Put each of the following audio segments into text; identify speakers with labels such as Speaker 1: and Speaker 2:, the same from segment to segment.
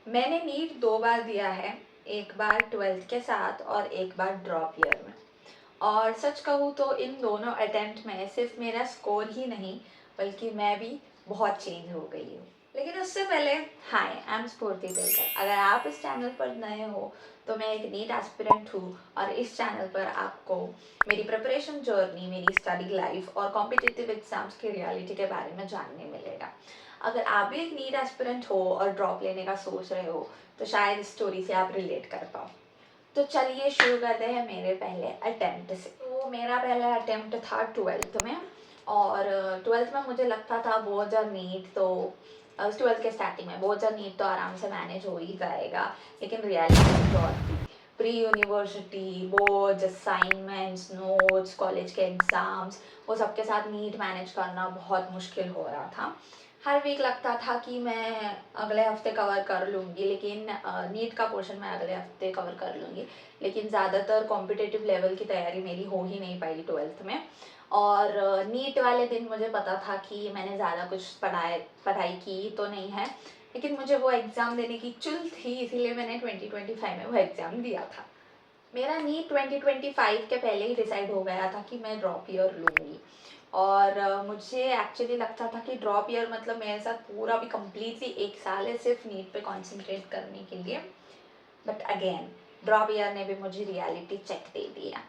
Speaker 1: मैंने नीट 2 बार दिया है, एक बार 12th के साथ और एक बार ड्रॉप ईयर में। और सच कहूँ तो इन दोनों अटेम्प्ट में सिर्फ मेरा स्कोर ही नहीं बल्कि मैं भी बहुत चेंज हो गई हूँ। लेकिन उससे पहले, हाय, आई एम स्फूर्ति दिलकर। अगर आप इस चैनल पर नए हो तो मैं एक नीट एस्पिरेंट हूँ और इस चैनल पर आपको मेरी प्रिपरेशन जर्नी, मेरी स्टडी लाइफ और कॉम्पिटिटिव एग्जाम्स की रियलिटी के बारे में जानने मिलेगा। अगर आप भी एक नीट एस्पिरेंट हो और ड्रॉप लेने का सोच रहे हो तो शायद इस स्टोरी से आप रिलेट कर पाओ। तो चलिए शुरू करते हैं मेरे पहले अटेम्प्ट से। तो मेरा पहला अटेम्प्ट था 12th में। और 12th में मुझे लगता था बोर्ड्स और नीट तो 12th के स्टार्टिंग में बोर्ड्स और नीट तो आराम से मैनेज हो ही जाएगा। लेकिन रियलिटी और थी, pre university boards, assignments, notes, college के एग्ज़ाम्स, वो सबके साथ नीट मैनेज करना बहुत मुश्किल हो रहा था। हर वीक लगता था कि मैं अगले हफ्ते कवर कर लूँगी, लेकिन नीट का पोर्शन मैं अगले हफ्ते कवर कर लूँगी। लेकिन ज़्यादातर कॉम्पिटिटिव लेवल की तैयारी मेरी हो ही नहीं पाई 12th में। और नीट वाले दिन मुझे पता था कि मैंने ज़्यादा कुछ पढ़ाई की तो नहीं है, लेकिन मुझे वो एग्ज़ाम देने की चुल थी, इसीलिए मैंने 2025 में वो एग्ज़ाम दिया था। मेरा नीट 2025 के पहले ही डिसाइड हो गया था कि मैं ड्रॉप ईयर लूँगी। और मुझे एक्चुअली लगता था कि ड्रॉप ईयर मतलब मेरे साथ पूरा भी कम्प्लीटली एक साल है सिर्फ नीट पे कंसंट्रेट करने के लिए। बट अगेन, ड्रॉप ईयर ने भी मुझे रियलिटी चेक दे दिया।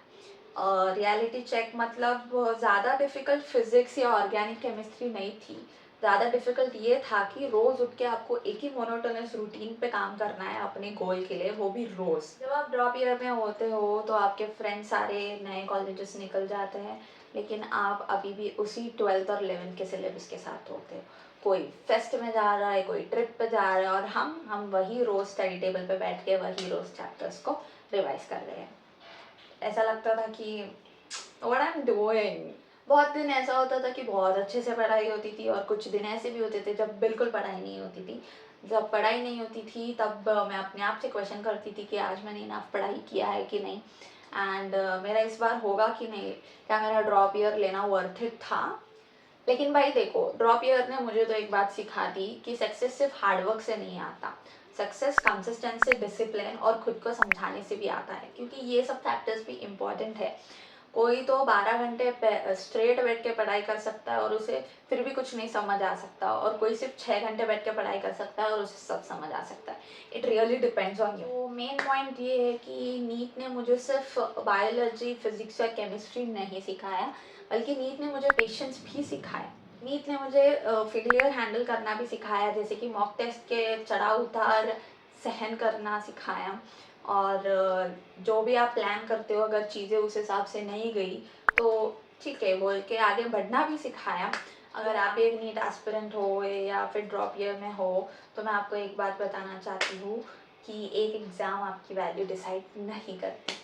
Speaker 1: रियलिटी चेक मतलब ज़्यादा डिफ़िकल्ट फिज़िक्स या ऑर्गेनिक केमिस्ट्री नहीं थी। ज़्यादा डिफ़िकल्ट ये था कि रोज़ उठ के आपको एक ही मोनोटोनस रूटीन पे काम करना है अपने गोल के लिए, वो भी रोज़। जब आप ड्रॉप ईयर में होते हो तो आपके फ्रेंड्स सारे नए कॉलेजेस निकल जाते हैं, लेकिन आप अभी भी उसी 12th और 11th के सिलेबस के साथ होते हो। कोई फेस्ट में जा रहा है, कोई ट्रिप पे जा रहा है, और हम वही रोज़ स्टडी टेबल पे बैठ के वही रोज़ चैप्टर्स को रिवाइज कर रहे हैं। ऐसा लगता था कि व्हाट आई एम डूइंग। बहुत दिन ऐसा होता था कि बहुत अच्छे से पढ़ाई होती थी और कुछ दिन ऐसे भी होते थे जब बिल्कुल पढ़ाई नहीं होती थी। जब पढ़ाई नहीं होती थी तब मैं अपने आप से क्वेश्चन करती थी कि आज मैंने इनफ पढ़ाई किया है कि नहीं, एंड मेरा इस बार होगा कि नहीं, क्या मेरा ड्रॉप ईयर लेना वर्थ इट था। लेकिन भाई देखो, ड्रॉप ईयर ने मुझे तो एक बात सिखा दी कि सक्सेस सिर्फ हार्डवर्क से नहीं आता। सक्सेस कंसिस्टेंसी, डिसिप्लिन और खुद को समझाने से भी आता है, क्योंकि ये सब फैक्टर्स भी इम्पॉर्टेंट है। कोई तो 12 घंटे स्ट्रेट बैठ के पढ़ाई कर सकता है और उसे फिर भी कुछ नहीं समझ आ सकता, और कोई सिर्फ 6 घंटे बैठ के पढ़ाई कर सकता है और उसे सब समझ आ सकता है। It really depends on you. तो मेन पॉइंट ये है कि नीट ने मुझे सिर्फ बायोलॉजी, फिजिक्स या केमिस्ट्री नहीं सिखाया, बल्कि नीट ने मुझे पेशेंस भी सिखाया। नीट ने मुझे फेलियर हैंडल करना भी सिखाया, जैसे कि मॉक टेस्ट के चढ़ाव उतार सहन करना सिखाया। और जो भी आप प्लान करते हो, अगर चीज़ें उस हिसाब से नहीं गई तो ठीक है बोल के आगे बढ़ना भी सिखाया। अगर आप एक नीट एस्पिरेंट हो या फिर ड्रॉप ईयर में हो तो मैं आपको एक बात बताना चाहती हूँ कि एक एग्ज़ाम आपकी वैल्यू डिसाइड नहीं करती।